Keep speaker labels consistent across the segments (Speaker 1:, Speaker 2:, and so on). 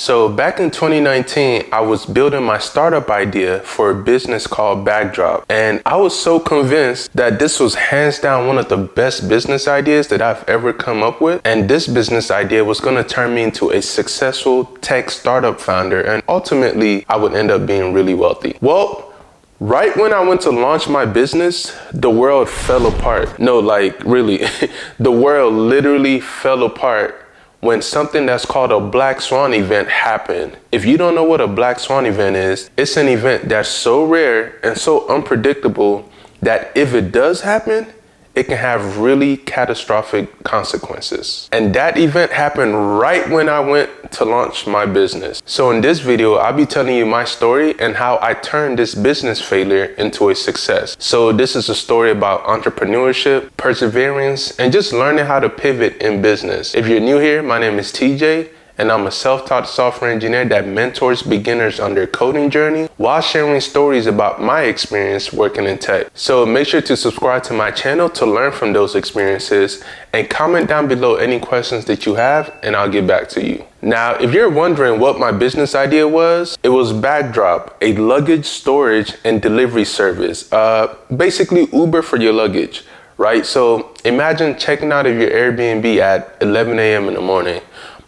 Speaker 1: So back in 2019, I was building my startup idea for a business called Bagdrop. And I was so convinced that this was hands down one of the best business ideas that I've ever come up with. And this business idea was going to turn me into a successful tech startup founder. And ultimately, I would end up being really wealthy. Well, right when I went to launch my business, the world fell apart. No, like really, the world literally fell apart when something that's called a black swan event happened. If you don't know what a black swan event is, it's an event that's so rare and so unpredictable that if it does happen, it can have really catastrophic consequences. And that event happened right when I went to launch my business. So in this video, I'll be telling you my story and how I turned this business failure into a success. So this is a story about entrepreneurship, perseverance, and just learning how to pivot in business. If you're new here, my name is TJ. And I'm a self-taught software engineer that mentors beginners on their coding journey while sharing stories about my experience working in tech. So make sure to subscribe to my channel to learn from those experiences and comment down below any questions that you have and I'll get back to you. Now, if you're wondering what my business idea was, it was Bagdrop, a luggage storage and delivery service. Basically Uber for your luggage, right? So imagine checking out of your Airbnb at 11 a.m. in the morning,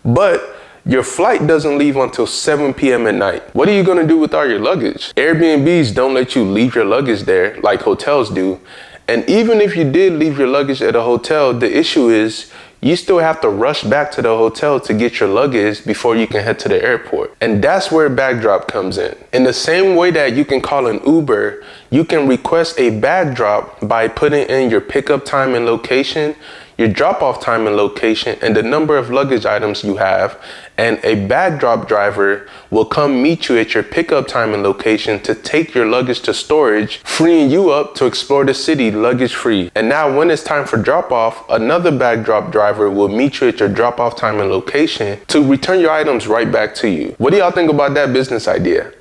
Speaker 1: but your flight doesn't leave until 7 p.m. at night. What are you gonna do with all your luggage? Airbnbs don't let you leave your luggage there like hotels do. And even if you did leave your luggage at a hotel, the issue is you still have to rush back to the hotel to get your luggage before you can head to the airport. And that's where Bagdrop comes in. In the same way that you can call an Uber, you can request a Bagdrop by putting in your pickup time and location, your drop-off time and location, and the number of luggage items you have, and a Bagdrop driver will come meet you at your pickup time and location to take your luggage to storage, freeing you up to explore the city luggage-free. And now when it's time for drop-off, another Bagdrop driver will meet you at your drop-off time and location to return your items right back to you. What do y'all think about that business idea?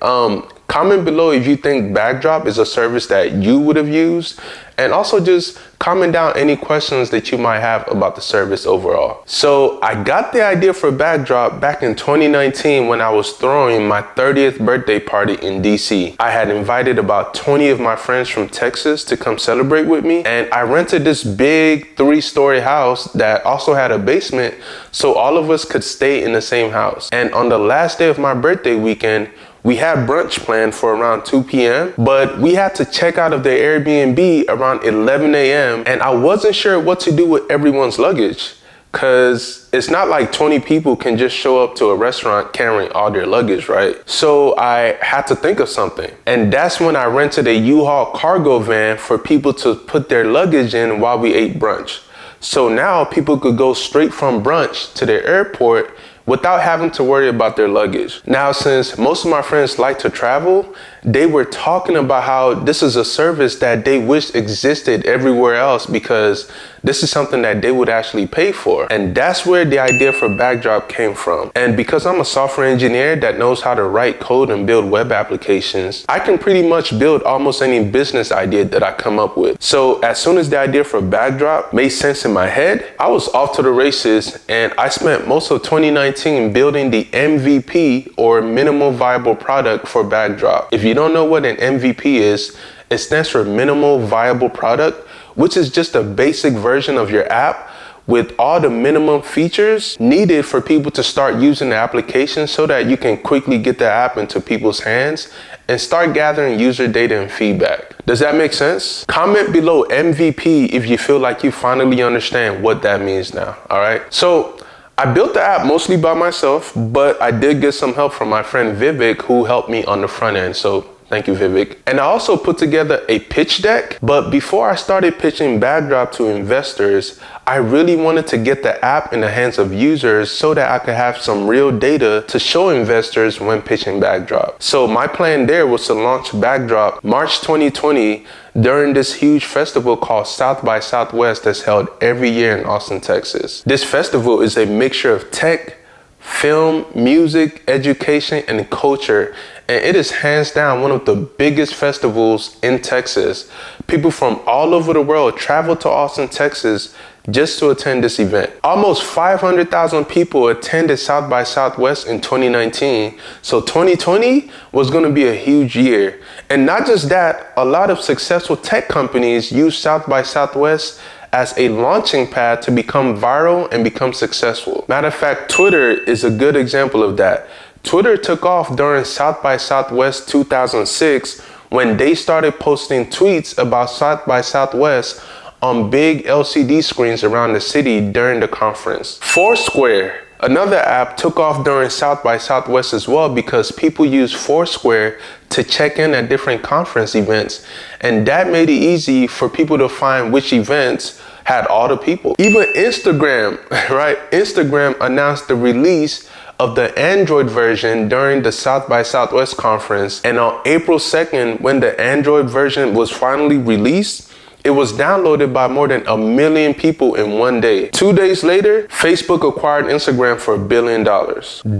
Speaker 1: Comment below if you think Bagdrop is a service that you would have used, and also just comment down any questions that you might have about the service overall. So I got the idea for Bagdrop back in 2019 when I was throwing my 30th birthday party in DC. I had invited about 20 of my friends from Texas to come celebrate with me, and I rented this big 3-story house that also had a basement so all of us could stay in the same house. And on the last day of my birthday weekend, we had brunch planned for around 2 p.m., but we had to check out of the Airbnb around 11 a.m. and I wasn't sure what to do with everyone's luggage, because it's not like 20 people can just show up to a restaurant carrying all their luggage, right? So I had to think of something. And that's when I rented a U-Haul cargo van for people to put their luggage in while we ate brunch. So now people could go straight from brunch to the airport without having to worry about their luggage. Now, since most of my friends like to travel, they were talking about how this is a service that they wish existed everywhere else because this is something that they would actually pay for. And that's where the idea for Bagdrop came from. And because I'm a software engineer that knows how to write code and build web applications, I can pretty much build almost any business idea that I come up with. So as soon as the idea for Bagdrop made sense in my head, I was off to the races, and I spent most of 2019 building the MVP, or minimal viable product, for Bagdrop. If you don't know what an MVP is, it stands for minimal viable product, which is just a basic version of your app with all the minimum features needed for people to start using the application so that you can quickly get the app into people's hands and start gathering user data and feedback. Does that make sense? Comment below MVP if you feel like you finally understand what that means now, all right? So I built the app mostly by myself, but I did get some help from my friend Vivek, who helped me on the front end. So thank you, Vivek. And I also put together a pitch deck. But before I started pitching Bagdrop to investors, I really wanted to get the app in the hands of users so that I could have some real data to show investors when pitching Bagdrop. So my plan there was to launch Bagdrop March 2020 during this huge festival called South by Southwest that's held every year in Austin, Texas. This festival is a mixture of tech, film, music, education, and culture. And it is hands down one of the biggest festivals in Texas. People from all over the world travel to Austin, Texas just to attend this event. Almost 500,000 people attended South by Southwest in 2019. So 2020 was going to be a huge year. And not just that, a lot of successful tech companies use South by Southwest as a launching pad to become viral and become successful. Matter of fact, Twitter is a good example of that. Twitter took off during South by Southwest 2006 when they started posting tweets about South by Southwest on big LCD screens around the city during the conference. Foursquare, another app, took off during South by Southwest as well because people use Foursquare to check in at different conference events, and that made it easy for people to find which events had all the people. Even Instagram, right? Instagram announced the release of the Android version during the South by Southwest conference, and on April 2nd, when the Android version was finally released, it was downloaded by more than 1 million people in one day. 2 days later, Facebook acquired Instagram for $1 billion.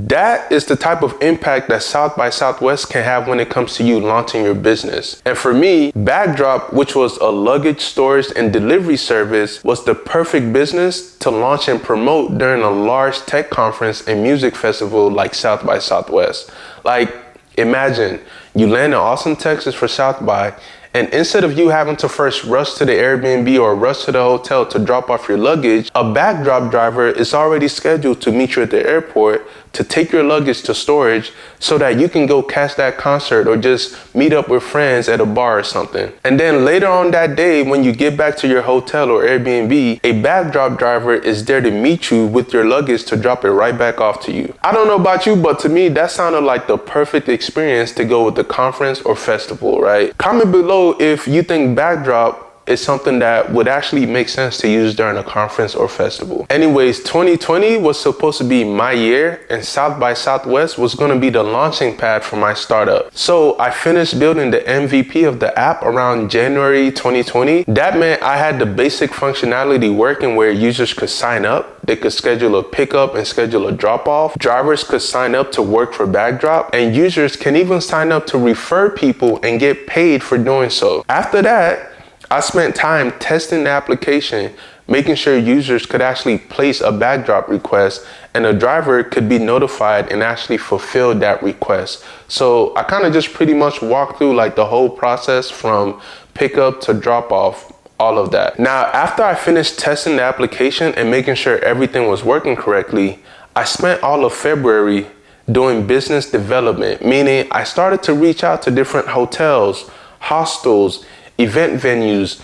Speaker 1: That is the type of impact that South by Southwest can have when it comes to you launching your business. And for me, Bagdrop, which was a luggage storage and delivery service, was the perfect business to launch and promote during a large tech conference and music festival like South by Southwest. Like, imagine you land in Austin, Texas for South by, and instead of you having to first rush to the Airbnb or rush to the hotel to drop off your luggage, a Bagdrop driver is already scheduled to meet you at the airport to take your luggage to storage so that you can go catch that concert or just meet up with friends at a bar or something. And then later on that day, when you get back to your hotel or Airbnb, a Bagdrop driver is there to meet you with your luggage to drop it right back off to you. I don't know about you, but to me, that sounded like the perfect experience to go with the conference or festival, right? Comment below if you think Bagdrop is something that would actually make sense to use during a conference or festival. Anyways, 2020 was supposed to be my year, and South by Southwest was going to be the launching pad for my startup. So I finished building the MVP of the app around January 2020. That meant I had the basic functionality working where users could sign up, they could schedule a pickup and schedule a drop off, drivers could sign up to work for Bagdrop, and users can even sign up to refer people and get paid for doing so. After that, I spent time testing the application, making sure users could actually place a Bagdrop request and a driver could be notified and actually fulfill that request. So I kind of just pretty much walked through like the whole process from pickup to drop off, all of that. Now, after I finished testing the application and making sure everything was working correctly, I spent all of February doing business development, meaning I started to reach out to different hotels, hostels, event venues,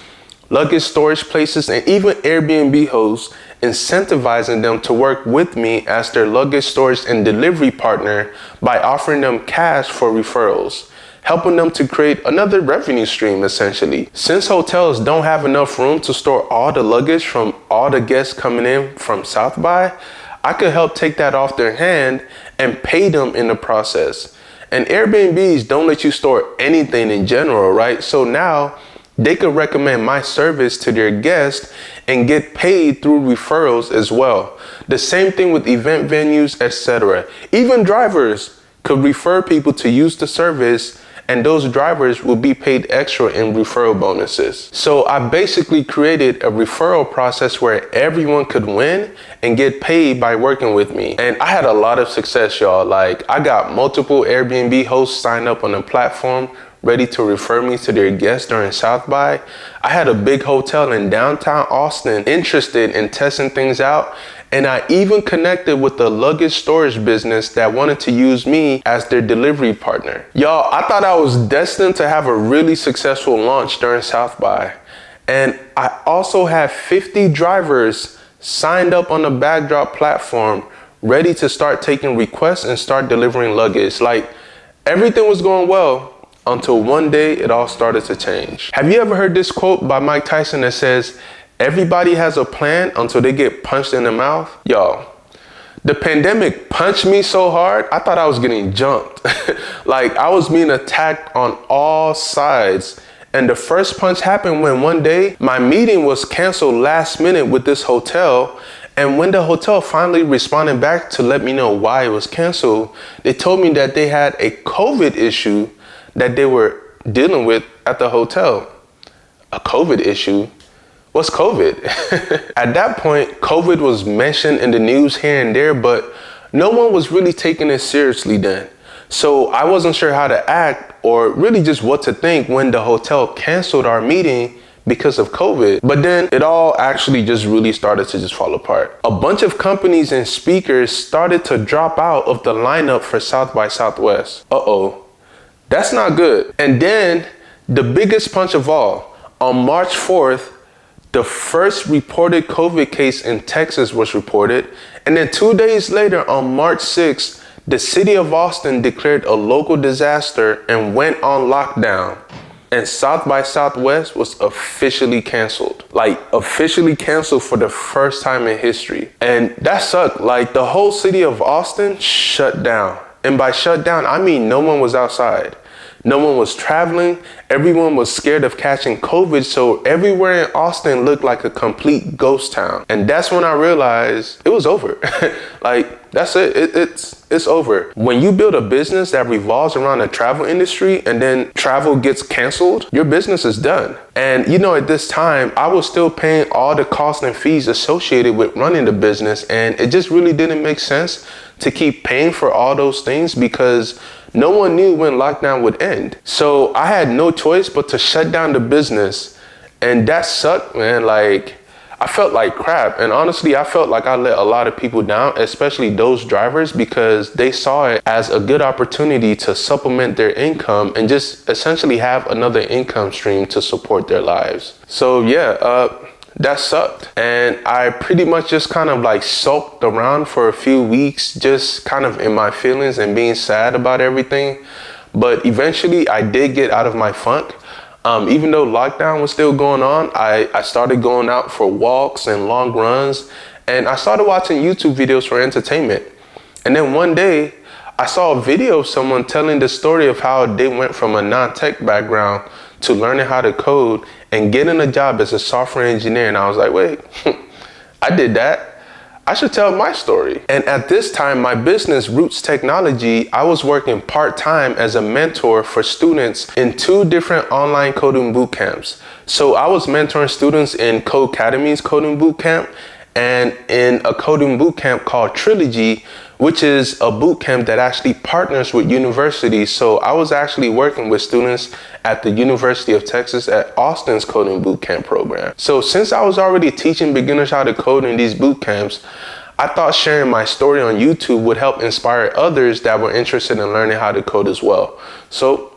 Speaker 1: luggage storage places, and even Airbnb hosts, incentivizing them to work with me as their luggage storage and delivery partner by offering them cash for referrals, helping them to create another revenue stream essentially. Since hotels don't have enough room to store all the luggage from all the guests coming in from South by, I could help take that off their hand and pay them in the process. And Airbnbs don't let you store anything in general, right? So now they could recommend my service to their guests and get paid through referrals as well. The same thing with event venues, etc. Even drivers could refer people to use the service, and those drivers will be paid extra in referral bonuses. So I basically created a referral process where everyone could win and get paid by working with me. And I had a lot of success, y'all. Like, I got multiple Airbnb hosts signed up on the platform, ready to refer me to their guests during South by. I had a big hotel in downtown Austin interested in testing things out. And I even connected with the luggage storage business that wanted to use me as their delivery partner. Y'all, I thought I was destined to have a really successful launch during South by. And I also have 50 drivers signed up on the Bagdrop platform, ready to start taking requests and start delivering luggage. Like, everything was going well until one day it all started to change. Have you ever heard this quote by Mike Tyson that says, "Everybody has a plan until they get punched in the mouth"? Y'all, the pandemic punched me so hard, I thought I was getting jumped. Like, I was being attacked on all sides. And the first punch happened when one day my meeting was canceled last minute with this hotel. And when the hotel finally responded back to let me know why it was canceled, they told me that they had a COVID issue that they were dealing with at the hotel. A COVID issue? what's COVID? At that point, COVID was mentioned in the news here and there, but no one was really taking it seriously then. So I wasn't sure how to act or really just what to think when the hotel canceled our meeting because of COVID. But then it all actually just really started to just fall apart. A bunch of companies and speakers started to drop out of the lineup for South by Southwest. Uh-oh, that's not good. And then the biggest punch of all, on March 4th, the first reported COVID case in Texas was reported. And then 2 days later, on March 6th, the city of Austin declared a local disaster and went on lockdown. And South by Southwest was officially canceled. Like, officially canceled for the first time in history. And that sucked. Like, the whole city of Austin shut down. And by shut down, I mean no one was outside. No one was traveling. Everyone was scared of catching COVID. So everywhere in Austin looked like a complete ghost town. And that's when I realized it was over. Like, that's it. It's over. When you build a business that revolves around the travel industry and then travel gets canceled, your business is done. And you know, at this time, I was still paying all the costs and fees associated with running the business. And it just really didn't make sense to keep paying for all those things because no one knew when lockdown would end. So I had no choice but to shut down the business. And that sucked, man. Like, I felt like crap. And honestly, I felt like I let a lot of people down, especially those drivers, because they saw it as a good opportunity to supplement their income and just essentially have another income stream to support their lives. So yeah, that sucked. And I pretty much just kind of like sulked around for a few weeks, just kind of in my feelings and being sad about everything. But eventually I did get out of my funk. Even though lockdown was still going on, I started going out for walks and long runs, and I started watching YouTube videos for entertainment. And then one day, I saw a video of someone telling the story of how they went from a non-tech background to learning how to code and getting a job as a software engineer. And I was like, wait, I did that. I should tell my story. And at this time, my business, Roots Technology, I was working part-time as a mentor for students in 2 different online coding boot camps. So I was mentoring students in Codecademy's coding boot camp and in a coding boot camp called Trilogy, which is a boot camp that actually partners with universities. So I was actually working with students at the University of Texas at Austin's coding boot camp program. So since I was already teaching beginners how to code in these boot camps, I thought sharing my story on YouTube would help inspire others that were interested in learning how to code as well. So